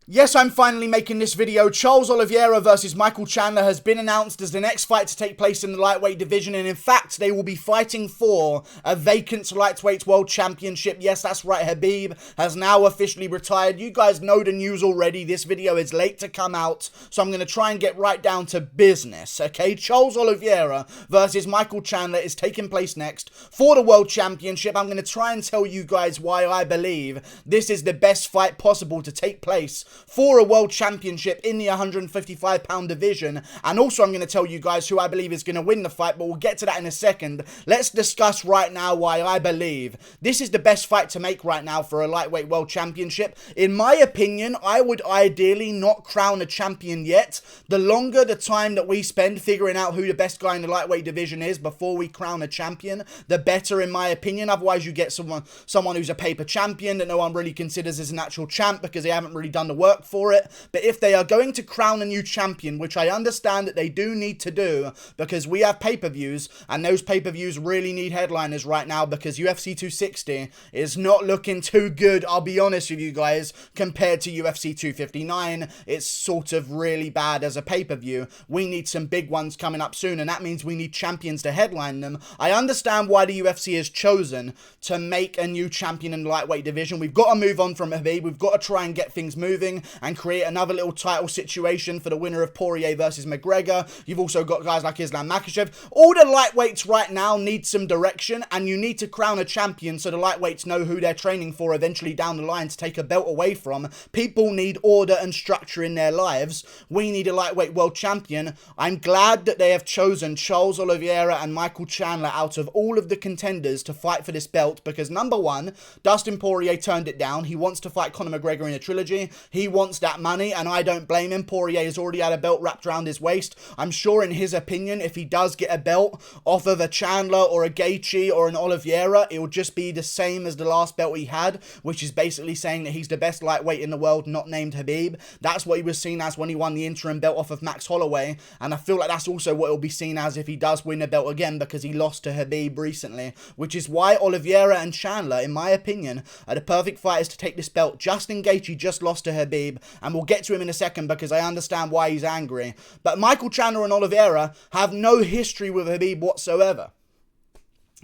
Yes, I'm finally making this video. Charles Oliveira versus Michael Chandler has been announced as the next fight to take place in the lightweight division, and in fact, they will be fighting for a vacant lightweight world championship. Yes, that's right, Khabib has now officially retired. You guys know the news already. This video is late to come out, so I'm going to try and get right down to business, okay? Charles Oliveira versus Michael Chandler is taking place next for the world championship. I'm going to try and tell you guys why I believe this is the best fight possible to take place for a world championship in the 155-pound division. And also I'm going to tell you guys who I believe is going to win the fight, but we'll get to that in a second. Let's discuss right now why I believe this is the best fight to make right now for a lightweight world championship. In my opinion, I would ideally not crown a champion yet. The longer the time that we spend figuring out who the best guy in the lightweight division is before we crown a champion, the better, in my opinion. Otherwise you get someone who's a paper champion that no one really considers as an actual champ because they haven't really done the work for it. But if they are going to crown a new champion, which I understand that they do need to do because we have pay-per-views, and those pay-per-views really need headliners right now because UFC 260 is not looking too good, I'll be honest with you guys, compared to UFC 259. It's sort of really bad as a pay-per-view. We need some big ones coming up soon, and that means we need champions to headline them. I understand why the UFC has chosen to make a new champion in the lightweight division. We've got to move on from Khabib. We've got to try and get things moving and create another little title situation for the winner of Poirier versus McGregor. You've also got guys like Islam Makhachev. All the lightweights right now need some direction, and you need to crown a champion so the lightweights know who they're training for eventually down the line to take a belt away from. People need order and structure in their lives. We need a lightweight world champion. I'm glad that they have chosen Charles Oliveira and Michael Chandler out of all of the contenders to fight for this belt because, number one, Dustin Poirier turned it down. He wants to fight Conor McGregor in a trilogy. He wants that money, and I don't blame him. Poirier has already had a belt wrapped around his waist. I'm sure, in his opinion, if he does get a belt off of a Chandler or a Gaethje or an Oliveira, it will just be the same as the last belt he had, which is basically saying that he's the best lightweight in the world, not named Khabib. That's what he was seen as when he won the interim belt off of Max Holloway, and I feel like that's also what it'll be seen as if he does win a belt again because he lost to Khabib recently, which is why Oliveira and Chandler, in my opinion, are the perfect fighters to take this belt. Justin Gaethje just lost to Khabib, and we'll get to him in a second because I understand why he's angry. But Michael Chandler and Oliveira have no history with Khabib whatsoever.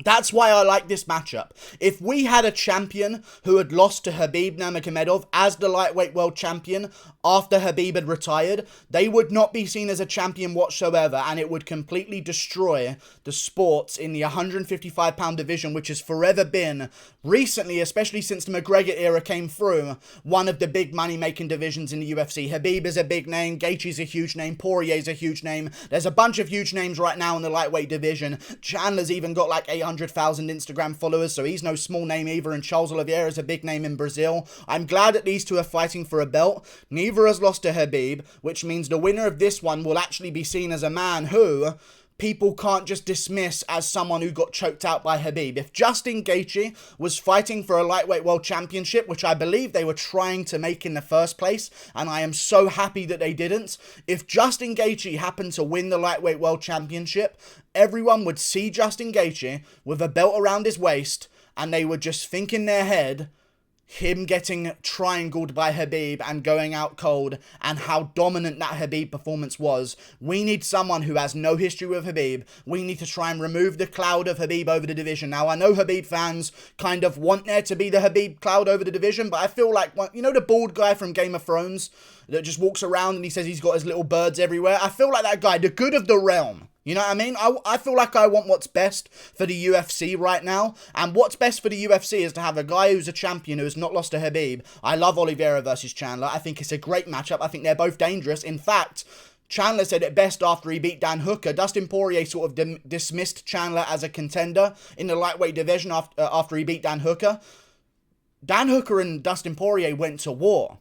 That's why I like this matchup. If we had a champion who had lost to Khabib Nurmagomedov as the lightweight world champion after Khabib had retired, they would not be seen as a champion whatsoever, and it would completely destroy the sport in the 155-pound division, which has forever been, recently, especially since the McGregor era came through, one of the big money-making divisions in the UFC. Khabib is a big name, Gaethje's a huge name, Poirier's a huge name. There's a bunch of huge names right now in the lightweight division. Chandler's even got like 800,000 Instagram followers, so he's no small name either, and Charles Oliveira is a big name in Brazil. I'm glad that these two are fighting for a belt. Neither has lost to Khabib, which means the winner of this one will actually be seen as a man who people can't just dismiss as someone who got choked out by Khabib. If Justin Gaethje was fighting for a lightweight world championship, which I believe they were trying to make in the first place, and I am so happy that they didn't, if Justin Gaethje happened to win the lightweight world championship, everyone would see Justin Gaethje with a belt around his waist, and they would just think in their head, him getting triangled by Khabib and going out cold, and how dominant that Khabib performance was. We need someone who has no history with Khabib. We need to try and remove the cloud of Khabib over the division. Now, I know Khabib fans kind of want there to be the Khabib cloud over the division, but I feel like, you know the bald guy from Game of Thrones that just walks around and he says he's got his little birds everywhere? I feel like that guy, the good of the realm. You know what I mean? I feel like I want what's best for the UFC right now. And what's best for the UFC is to have a guy who's a champion who has not lost to Khabib. I love Oliveira versus Chandler. I think it's a great matchup. I think they're both dangerous. In fact, Chandler said it best after he beat Dan Hooker. Dustin Poirier sort of dismissed Chandler as a contender in the lightweight division after he beat Dan Hooker. Dan Hooker and Dustin Poirier went to war.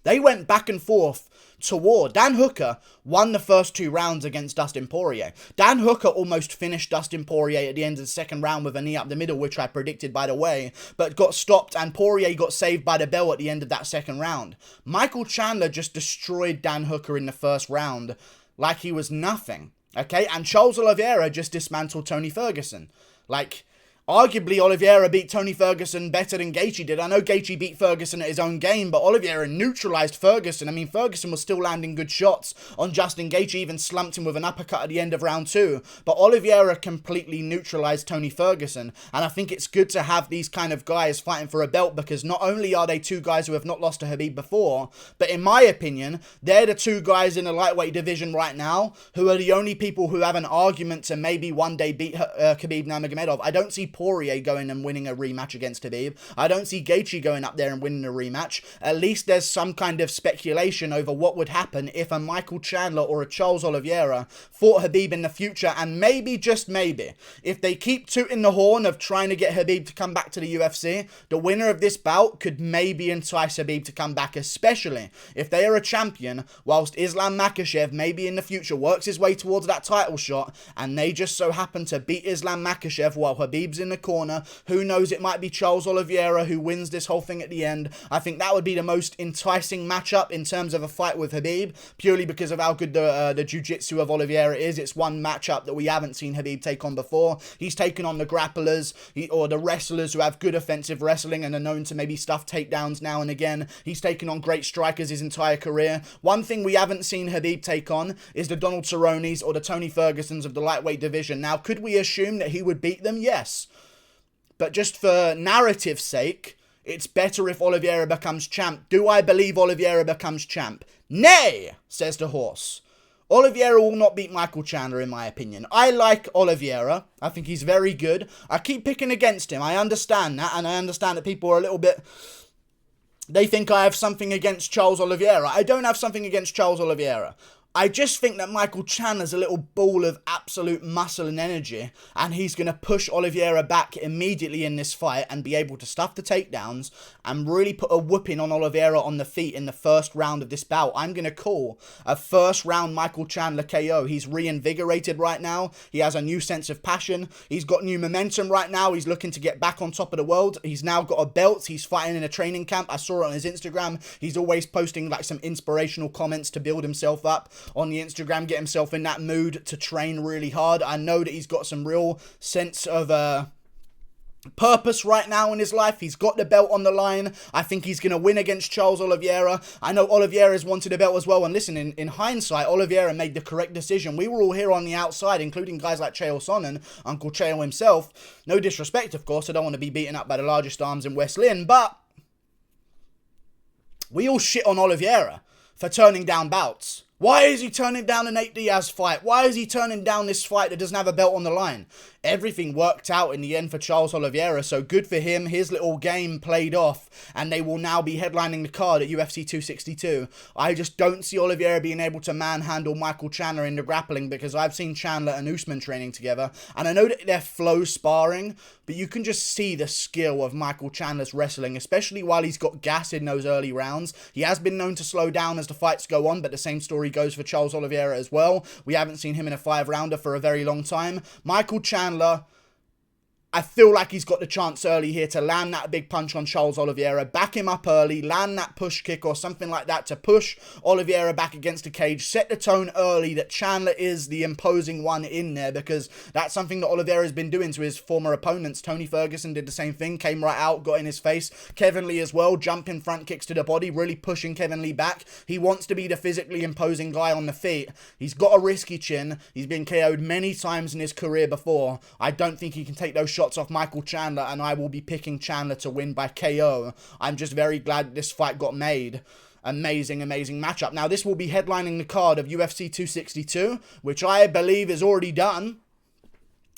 They went back and forth to war. Dan Hooker won the first 2 rounds against Dustin Poirier. Dan Hooker almost finished Dustin Poirier at the end of the second round with a knee up the middle, which I predicted, by the way, but got stopped, and Poirier got saved by the bell at the end of that second round. Michael Chandler just destroyed Dan Hooker in the first round like he was nothing, okay? And Charles Oliveira just dismantled Tony Ferguson. Like, Arguably, Oliveira beat Tony Ferguson better than Gaethje did. I know Gaethje beat Ferguson at his own game, but Oliveira neutralized Ferguson. I mean, Ferguson was still landing good shots on Justin Gaethje, even slumped him with an uppercut at the end of round 2. But Oliveira completely neutralized Tony Ferguson. And I think it's good to have these kind of guys fighting for a belt, because not only are they two guys who have not lost to Khabib before, but in my opinion, they're the two guys in the lightweight division right now who are the only people who have an argument to maybe one day beat Khabib Nurmagomedov. I don't see Poirier going and winning a rematch against Khabib. I don't see Gaethje going up there and winning a rematch. At least there's some kind of speculation over what would happen if a Michael Chandler or a Charles Oliveira fought Khabib in the future, and maybe, just maybe, if they keep tooting the horn of trying to get Khabib to come back to the UFC, the winner of this bout could maybe entice Khabib to come back, especially if they are a champion, whilst Islam Makhachev maybe in the future works his way towards that title shot, and they just so happen to beat Islam Makhachev while Khabib's in the corner. Who knows, it might be Charles Oliveira who wins this whole thing at the end. I think that would be the most enticing matchup in terms of a fight with Khabib, purely because of how good the jiu-jitsu of Oliveira is. It's one matchup that we haven't seen Khabib take on before. He's taken on the grapplers, or the wrestlers who have good offensive wrestling and are known to maybe stuff takedowns now and again. He's taken on great strikers his entire career. One thing we haven't seen Khabib take on is the Donald Cerrones or the Tony Fergusons of the lightweight division. Now, could we assume that he would beat them? Yes. But just for narrative's sake, it's better if Oliveira becomes champ. Do I believe Oliveira becomes champ? Nay, says the horse. Oliveira will not beat Michael Chandler, in my opinion. I like Oliveira. I think he's very good. I keep picking against him. I understand that, and I understand that people are a little bit... They think I have something against Charles Oliveira. I don't have something against Charles Oliveira. I just think that Michael Chandler's a little ball of absolute muscle and energy, and he's going to push Oliveira back immediately in this fight and be able to stuff the takedowns and really put a whooping on Oliveira on the feet in the first round of this bout. I'm going to call a first round Michael Chandler KO. He's reinvigorated right now. He has a new sense of passion. He's got new momentum right now. He's looking to get back on top of the world. He's now got a belt. He's fighting in a training camp. I saw it on his Instagram. He's always posting like some inspirational comments to build himself up on the Instagram, get himself in that mood to train really hard. I know that he's got some real sense of purpose right now in his life. He's got the belt on the line. I think he's going to win against Charles Oliveira. I know Oliveira's wanted a belt as well, and listen, in hindsight, Oliveira made the correct decision. We were all here on the outside, including guys like Chael Sonnen, Uncle Chael himself. No disrespect, of course, I don't want to be beaten up by the largest arms in West Lynn, but we all shit on Oliveira for turning down bouts. Why is he turning down an Nate Diaz fight? Why is he turning down this fight that doesn't have a belt on the line? Everything worked out in the end for Charles Oliveira, so good for him. His little game played off, and they will now be headlining the card at UFC 262. I just don't see Oliveira being able to manhandle Michael Chandler in the grappling, because I've seen Chandler and Usman training together, and I know that they're flow sparring, but you can just see the skill of Michael Chandler's wrestling, especially while he's got gas in those early rounds. He has been known to slow down as the fights go on, but the same story goes for Charles Oliveira as well. We haven't seen him in a 5-rounder for a very long time. Michael Chandler, I feel like he's got the chance early here to land that big punch on Charles Oliveira, back him up early, land that push kick or something like that to push Oliveira back against the cage, set the tone early that Chandler is the imposing one in there, because that's something that Oliveira has been doing to his former opponents. Tony Ferguson did the same thing, came right out, got in his face. Kevin Lee as well, jumping front kicks to the body, really pushing Kevin Lee back. He wants to be the physically imposing guy on the feet. He's got a risky chin. He's been KO'd many times in his career before. I don't think he can take those shots off Michael Chandler, and I will be picking Chandler to win by KO. I'm just very glad this fight got made. Amazing matchup. Now, this will be headlining the card of UFC 262, which I believe is already done.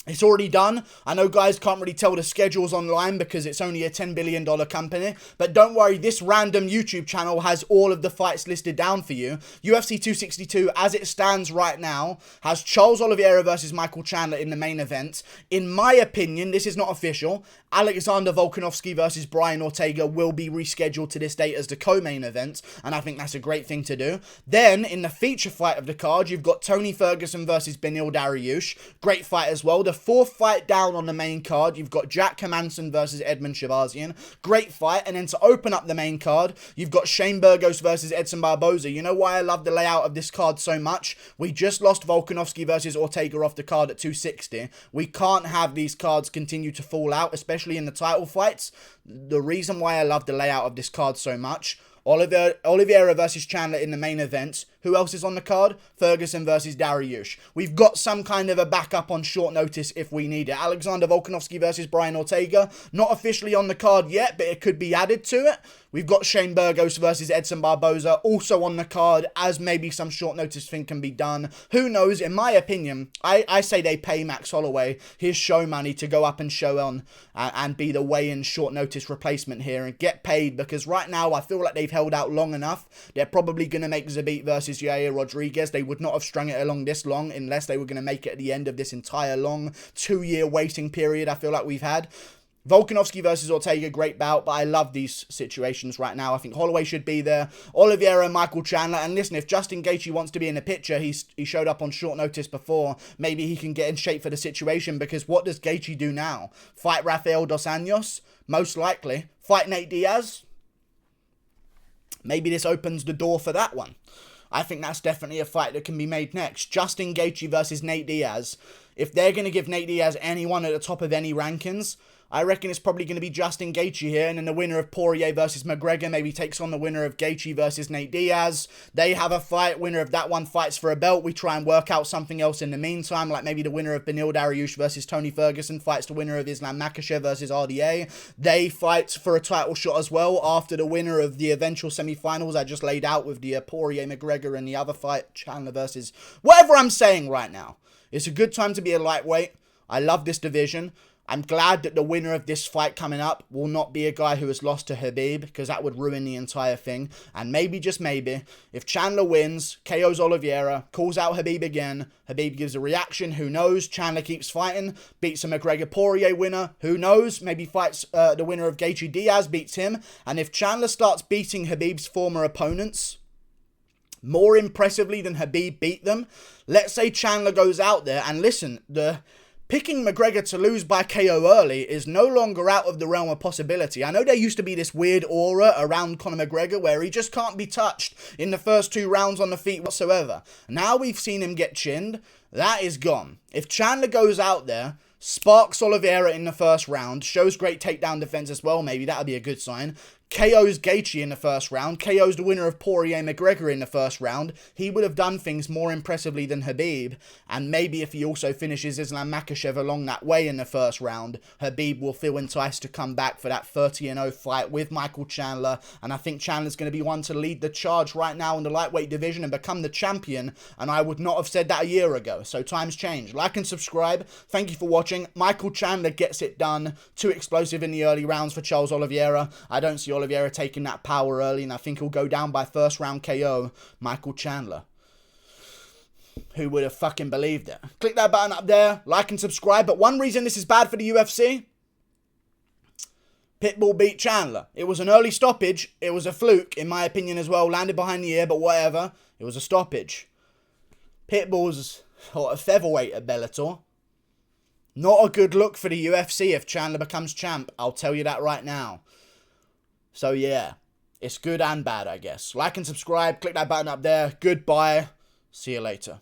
It's already done. I know guys can't really tell the schedules online because it's only a $10 billion company. But don't worry, this random YouTube channel has all of the fights listed down for you. UFC 262, as it stands right now, has Charles Oliveira versus Michael Chandler in the main event. In my opinion, this is not official. Alexander Volkanovski versus Brian Ortega will be rescheduled to this date as the co-main event, and I think that's a great thing to do. Then, in the feature fight of the card, you've got Tony Ferguson versus Beneil Dariush. Great fight as well. The fourth fight down on the main card, you've got Jack Hermansson versus Edmund Shahbazyan. Great fight. And then to open up the main card, you've got Shane Burgos versus Edson Barboza. You know why I love the layout of this card so much? We just lost Volkanovski versus Ortega off the card at 260. We can't have these cards continue to fall out, especially in the title fights. The reason why I love the layout of this card so much: Oliveira versus Chandler in the main event. Who else is on the card? Ferguson versus Dariush. We've got some kind of a backup on short notice if we need it. Alexander Volkanovski versus Brian Ortega. Not officially on the card yet, but it could be added to it. We've got Shane Burgos versus Edson Barboza also on the card, as maybe some short notice thing can be done. Who knows? In my opinion, I say they pay Max Holloway his show money to go up and show on and be the weigh-in short notice replacement here and get paid, because right now I feel like they've held out long enough. They're probably going to make Zabit versus Yair Rodriguez. They would not have strung it along this long unless they were going to make it at the end of this entire long 2-year waiting period I feel like we've had. Volkanovski versus Ortega, great bout, but I love these situations right now. I think Holloway should be there. Oliveira, Michael Chandler. And listen, if Justin Gaethje wants to be in the picture, he showed up on short notice before. Maybe he can get in shape for the situation, because what does Gaethje do now? Fight Rafael Dos Anjos? Most likely. Fight Nate Diaz? Maybe this opens the door for that one. I think that's definitely a fight that can be made next. Justin Gaethje versus Nate Diaz. If they're going to give Nate Diaz anyone at the top of any rankings, I reckon it's probably going to be Justin Gaethje here, and then the winner of Poirier versus McGregor maybe takes on the winner of Gaethje versus Nate Diaz. They have a fight. Winner of that one fights for a belt. We try and work out something else in the meantime, like maybe the winner of Beneil Dariush versus Tony Ferguson fights the winner of Islam Makhachev versus RDA. They fight for a title shot as well after the winner of the eventual semi-finals I just laid out with the Poirier McGregor and the other fight, Chandler versus whatever I'm saying right now. It's a good time to be a lightweight. I love this division. I'm glad that the winner of this fight coming up will not be a guy who has lost to Khabib, because that would ruin the entire thing. And maybe, just maybe, if Chandler wins, KOs Oliveira, calls out Khabib again, Khabib gives a reaction, who knows? Chandler keeps fighting, beats a McGregor-Poirier winner, who knows? Maybe fights the winner of Gaethje Diaz, beats him. And if Chandler starts beating Khabib's former opponents more impressively than Khabib beat them, let's say Chandler goes out there, and listen, picking McGregor to lose by KO early is no longer out of the realm of possibility. I know there used to be this weird aura around Conor McGregor where he just can't be touched in the first 2 rounds on the feet whatsoever. Now we've seen him get chinned. That is gone. If Chandler goes out there, sparks Oliveira in the first round, shows great takedown defense as well, maybe that'll be a good sign, KOs Gaethje in the first round, KOs the winner of Poirier McGregor in the first round, he would have done things more impressively than Khabib. And maybe if he also finishes Islam Makhachev along that way in the first round, Khabib will feel enticed to come back for that 30-0 fight with Michael Chandler. And I think Chandler's going to be one to lead the charge right now in the lightweight division and become the champion. And I would not have said that a year ago. So times change. Like and subscribe. Thank you for watching. Michael Chandler gets it done. Too explosive in the early rounds for Charles Oliveira. I don't see Oliveira taking that power early, and I think he'll go down by first round KO. Michael Chandler. Who would have fucking believed it? Click that button up there, like and subscribe. But one reason this is bad for the UFC, Pitbull beat Chandler. It was an early stoppage. It was a fluke, in my opinion as well. Landed behind the ear, but whatever. It was a stoppage. Pitbull's a featherweight at Bellator. Not a good look for the UFC if Chandler becomes champ. I'll tell you that right now. So yeah, it's good and bad, I guess. Like and subscribe. Click that button up there. Goodbye. See you later.